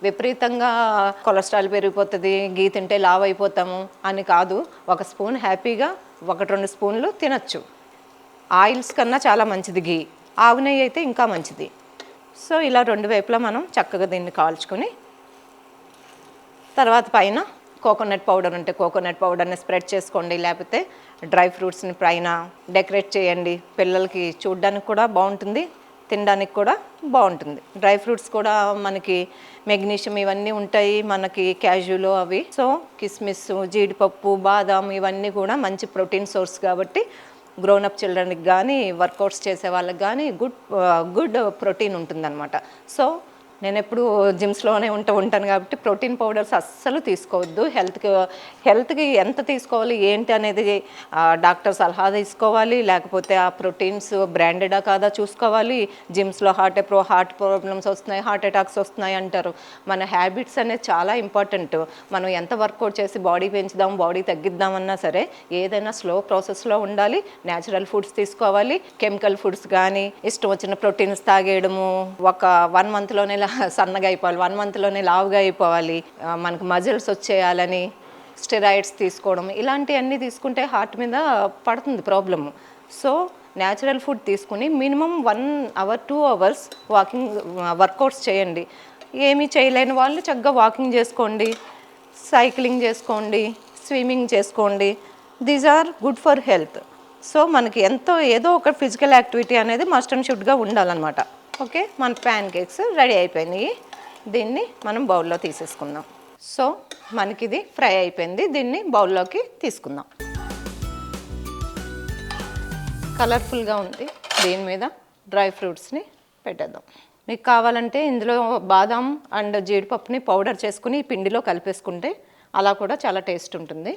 విపరీతంగా కొలెస్ట్రాల్ పెరిగిపోతుంది, గీ తింటే లావు అయిపోతాము అని కాదు. ఒక స్పూన్ హ్యాపీగా 1-2 స్పూన్లు తినచ్చు. ఆయిల్స్ కన్నా చాలా మంచిది గీ. ఆవు నెయ్యి అయితే ఇంకా మంచిది. సో ఇలా 2 వైపులా మనం చక్కగా దీన్ని కాల్చుకొని తర్వాత పైన కోకోనట్ పౌడర్ ఉంటే కోకోనట్ పౌడర్ని స్ప్రెడ్ చేసుకోండి, లేకపోతే డ్రై ఫ్రూట్స్ని పైన డెకరేట్ చేయండి. పిల్లలకి చూడడానికి కూడా బాగుంటుంది, తినడానికి కూడా బాగుంటుంది. డ్రై ఫ్రూట్స్ కూడా మనకి మెగ్నీషియం ఇవన్నీ ఉంటాయి మనకి క్యాజులో అవి. సో కిస్మిస్, జీడిపప్పు, బాదాం ఇవన్నీ కూడా మంచి ప్రోటీన్ సోర్స్ కాబట్టి గ్రోనప్ చిల్డ్రన్కి కానీ వర్కౌట్స్ చేసే వాళ్ళకి కానీ గుడ్ ప్రోటీన్ ఉంటుందన్నమాట. సో నేను ఎప్పుడు జిమ్స్లోనే ఉంటాను కాబట్టి ప్రోటీన్ పౌడర్స్ అస్సలు తీసుకోవద్దు. హెల్త్కి ఎంత తీసుకోవాలి ఏంటి అనేది డాక్టర్ సలహా తీసుకోవాలి, లేకపోతే ఆ ప్రోటీన్స్ బ్రాండెడా కాదా చూసుకోవాలి. జిమ్స్లో హార్ట్ ప్రాబ్లమ్స్ వస్తున్నాయి, హార్ట్ అటాక్స్ వస్తున్నాయి అంటారు. మన హ్యాబిట్స్ అనేది చాలా ఇంపార్టెంట్. మనం ఎంత వర్కౌట్ చేసి బాడీ పెంచుదాం, బాడీ తగ్గిద్దామన్నా సరే ఏదైనా స్లో ప్రాసెస్లో ఉండాలి. న్యాచురల్ ఫుడ్స్ తీసుకోవాలి. కెమికల్ ఫుడ్స్ కానీ ఇష్టం వచ్చిన ప్రోటీన్స్ తాగేయడము, ఒక 1 మంత్లోనే సన్నగా అయిపోవాలి, 1 మంత్లోనే లావుగా అయిపోవాలి, మనకు మజిల్స్ వచ్చేయాలని స్టెరాయిడ్స్ తీసుకోవడం, ఇలాంటివన్నీ తీసుకుంటే హార్ట్ మీద పడుతుంది ప్రాబ్లము. సో న్యాచురల్ ఫుడ్ తీసుకుని మినిమం 1 అవర్ 2 అవర్స్ వర్కౌట్స్ చేయండి. ఏమీ చేయలేని వాళ్ళు చక్కగా వాకింగ్ చేసుకోండి, సైక్లింగ్ చేసుకోండి, స్విమ్మింగ్ చేసుకోండి. These are good for health. So మనకి ఏదో ఒక ఫిజికల్ యాక్టివిటీ అనేది మస్ట్ అండ్ షుడ్గా ఉండాలన్నమాట. ఓకే, మన ప్యాన్ కేక్స్ రెడీ అయిపోయినాయి. దీన్ని మనం బౌల్లో తీసేసుకుందాం. సో మనకి ఇది ఫ్రై అయిపోయింది, దీన్ని బౌల్లోకి తీసుకుందాం. కలర్ఫుల్గా ఉంది. దీని మీద డ్రై ఫ్రూట్స్ని పెట్టేద్దాం. మీకు కావాలంటే ఇందులో బాదాం అండ్ జీడిపప్పుని పౌడర్ చేసుకుని పిండిలో కలిపేసుకుంటే అలా కూడా చాలా టేస్ట్ ఉంటుంది.